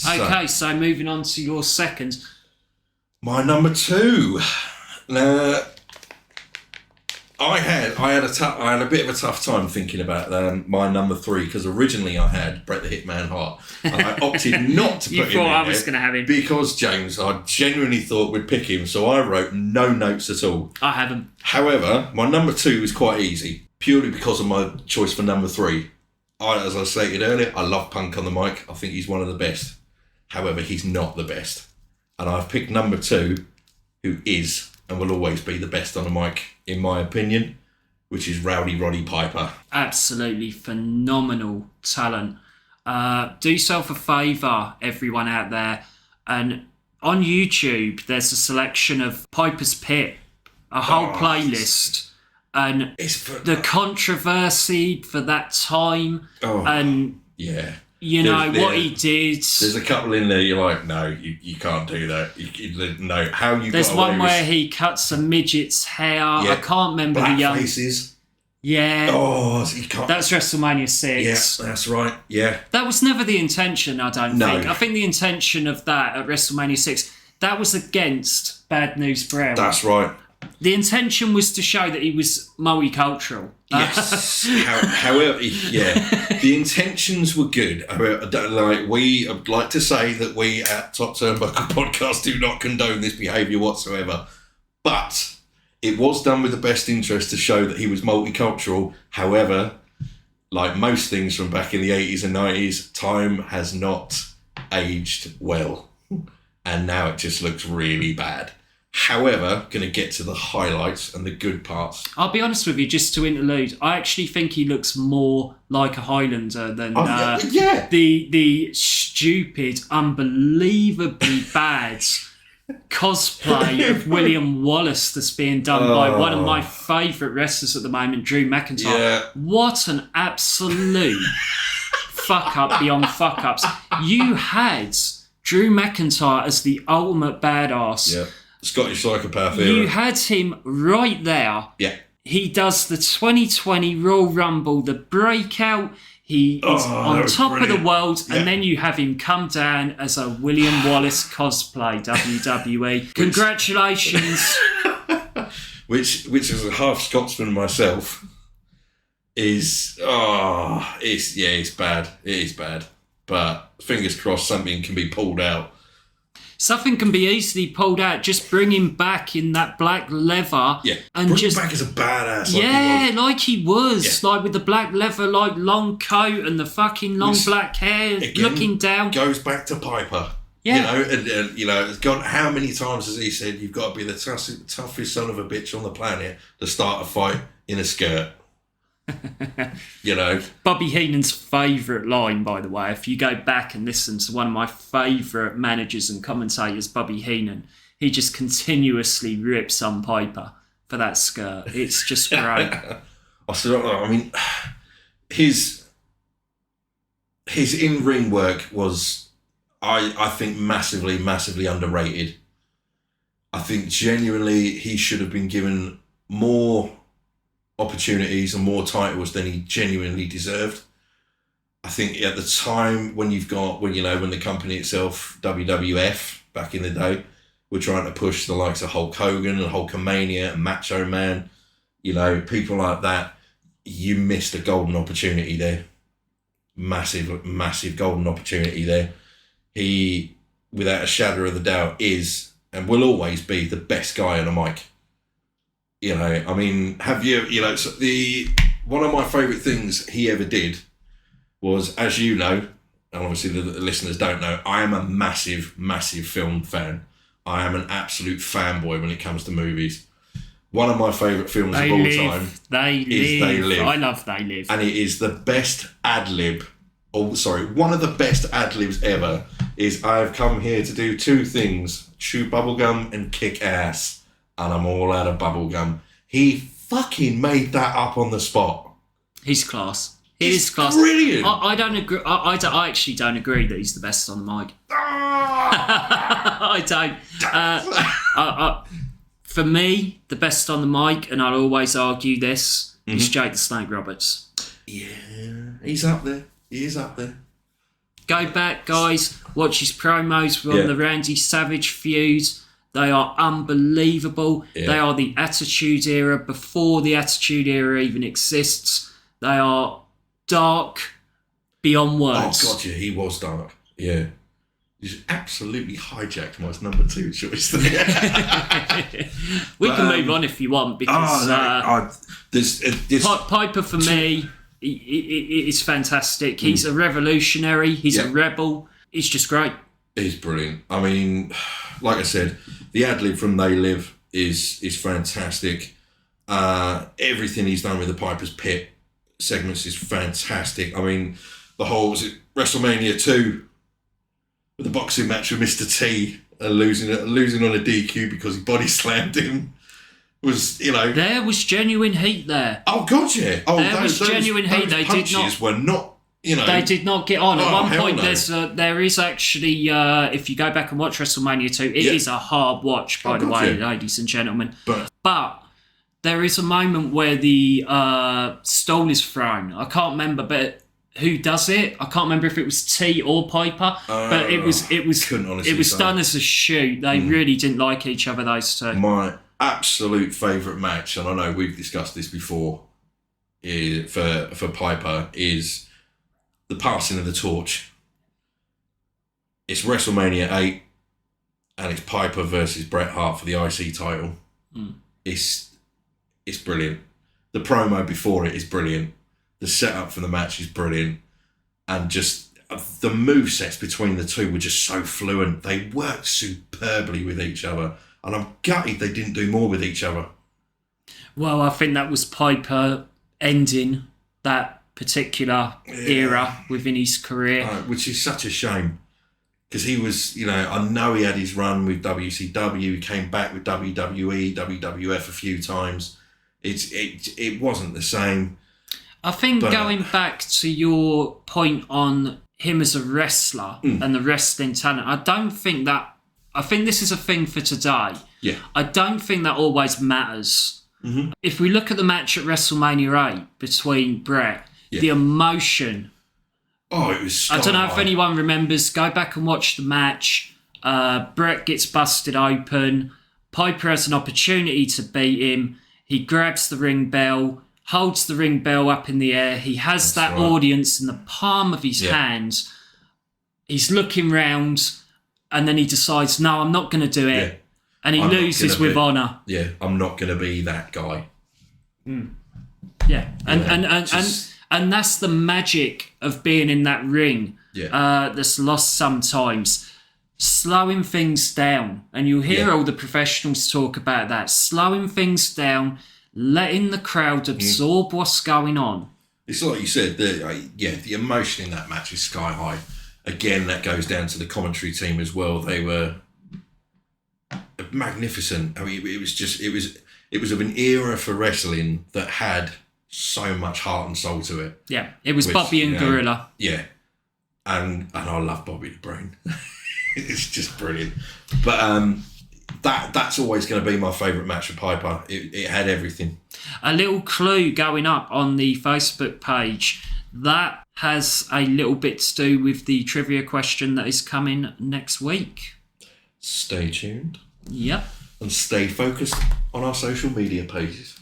Okay, so moving on to your second. My number 2. Now, I had a bit of a tough time thinking about my number 3 because originally I had Bret the Hitman Hart, and I opted not to put him in. You thought I was going to have him because James, I genuinely thought we'd pick him, so I wrote no notes at all. I haven't. However, my number 2 is quite easy, purely because of my choice for number 3. As I stated earlier, I love Punk on the mic. I think he's one of the best. However, he's not the best, and I've picked number 2, who is and will always be the best on the mic, in my opinion, which is Roddy Piper. Absolutely phenomenal talent. Do yourself a favour, everyone out there, and on YouTube there's a selection of Piper's Pit, a whole playlist, and the controversy for that time, and yeah. You know, what he did. There's a couple in there you're like, no, you can't do that. No, how you There's got one away where with... he cuts a midget's hair. Yeah. I can't remember Black the young... faces. Yeah. Oh, you can't... That's WrestleMania 6. Yeah, that's right. Yeah. That was never the intention, I don't think. I think the intention of that at WrestleMania 6, that was against Bad News Brown. That's right. The intention was to show that he was multicultural. Yes. However, yeah, the intentions were good. I'd like to say that we at Top Turnbuckle Podcast do not condone this behaviour whatsoever, but it was done with the best interest to show that he was multicultural. However, like most things from back in the 80s and 90s, time has not aged well, and now it just looks really bad. However, going to get to the highlights and the good parts. I'll be honest with you, just to interlude, I actually think he looks more like a Highlander than the stupid, unbelievably bad cosplay of William Wallace that's being done by one of my favourite wrestlers at the moment, Drew McIntyre. Yeah. What an absolute fuck up beyond fuck ups. You had Drew McIntyre as the ultimate badass. Yeah. Scottish psychopath era. You had him right there. Yeah. He does the 2020 Royal Rumble, the breakout. He is on top of the world, and then you have him come down as a William Wallace cosplay, WWE. Congratulations. which as a half Scotsman myself is it's bad. It is bad. But fingers crossed something can be pulled out. Something can be easily pulled out. Just bring him back in that black leather. Yeah, and bring just him back as a badass. Like he was. Like with the black leather, like long coat and the fucking long black hair, looking down. Goes back to Piper. Yeah. And it's gone. How many times has he said you've got to be the toughest son of a bitch on the planet to start a fight in a skirt? Bobby Heenan's favourite line, by the way, if you go back and listen to one of my favourite managers and commentators, Bobby Heenan, he just continuously rips on Piper for that skirt. It's just great. I mean, his in-ring work was, I think, massively, massively underrated. I think genuinely he should have been given more opportunities and more titles than he genuinely deserved. I think at the time when the company itself, WWF, back in the day, were trying to push the likes of Hulk Hogan and Hulkamania and Macho Man, people like that, you missed a golden opportunity there. Massive, massive golden opportunity there. He, without a shadow of a doubt, is and will always be the best guy on a mic. Have you, one of my favourite things he ever did was, as you know, and obviously the listeners don't know, I am a massive, massive film fan. I am an absolute fanboy when it comes to movies. One of my favourite films of all time is They Live. I love They Live. And it is the best ad-lib, one of the best ad-libs ever, is I've come here to do two things, chew bubblegum and kick ass. And I'm all out of bubblegum. He fucking made that up on the spot. He's class. He's class. Brilliant. I don't agree. I actually don't agree that he's the best on the mic. I don't. For me, the best on the mic, and I'll always argue this, is Jake the Snake Roberts. Yeah, he's up there. He is up there. Go back, guys. Watch his promos from the Randy Savage feuds. They are unbelievable. Yeah. They are the Attitude Era before the Attitude Era even exists. They are dark beyond words. Oh, God, yeah, he was dark. Yeah. He's absolutely hijacked my number 2 choice there. We can move on if you want, because Piper, for me, is fantastic. He's a revolutionary. He's a rebel. He's just great. He's brilliant. I mean, like I said, the ad-lib from They Live is fantastic. Everything he's done with the Piper's Pit segments is fantastic. I mean, the whole, was it WrestleMania 2, with the boxing match with Mr. T, losing on a DQ because he body slammed him, was, you know... There was genuine heat there. Oh, God, yeah. Oh, there was genuine heat. They were not, you know... They did not get on. At one point, no. there is actually, if you go back and watch WrestleMania 2, it is a hard watch, by the way, ladies and gentlemen. But there is a moment where the stall is thrown. I can't remember, but who does it? I can't remember if it was T or Piper, but it was done as a shoot. They really didn't like each other, those two. My absolute favourite match, and I know we've discussed this before, for Piper, is the passing of the torch. It's WrestleMania 8, and it's Piper versus Bret Hart for the IC title. It's brilliant. The promo before it is brilliant. The setup for the match is brilliant. And just the movesets between the two were just so fluent. They worked superbly with each other. And I'm gutted they didn't do more with each other. Well, I think that was Piper ending that particular era within his career. Which is such a shame. Because he was, you know, I know he had his run with WCW. He came back with WWE, WWF a few times. It wasn't the same. I think going back to your point on him as a wrestler and the wrestling talent, I think this is a thing for today. Yeah. I don't think that always matters. Mm-hmm. If we look at the match at WrestleMania 8 between Bret, the emotion. Oh, it was I don't know if anyone remembers. Go back and watch the match. Bret gets busted open. Piper has an opportunity to beat him. He grabs the ring bell, holds the ring bell up in the air. He has that audience in the palm of his hand. He's looking round, and then he decides, no, I'm not going to do it. Yeah. And he loses with honour. Yeah, I'm not going to be that guy. Yeah, and that's the magic of being in that ring that's lost sometimes. Slowing things down. And you'll hear all the professionals talk about that. Slowing things down, letting the crowd absorb what's going on. It's like you said, the emotion in that match is sky high. Again, that goes down to the commentary team as well. They were magnificent. I mean, it was of an era for wrestling that had so much heart and soul to it. Yeah, it was Bobby and Gorilla. Yeah, and I love Bobby the Brain. It's just brilliant. But that's always going to be my favourite match of Piper. It had everything. A little clue going up on the Facebook page. That has a little bit to do with the trivia question that is coming next week. Stay tuned. Yep. And stay focused on our social media pages.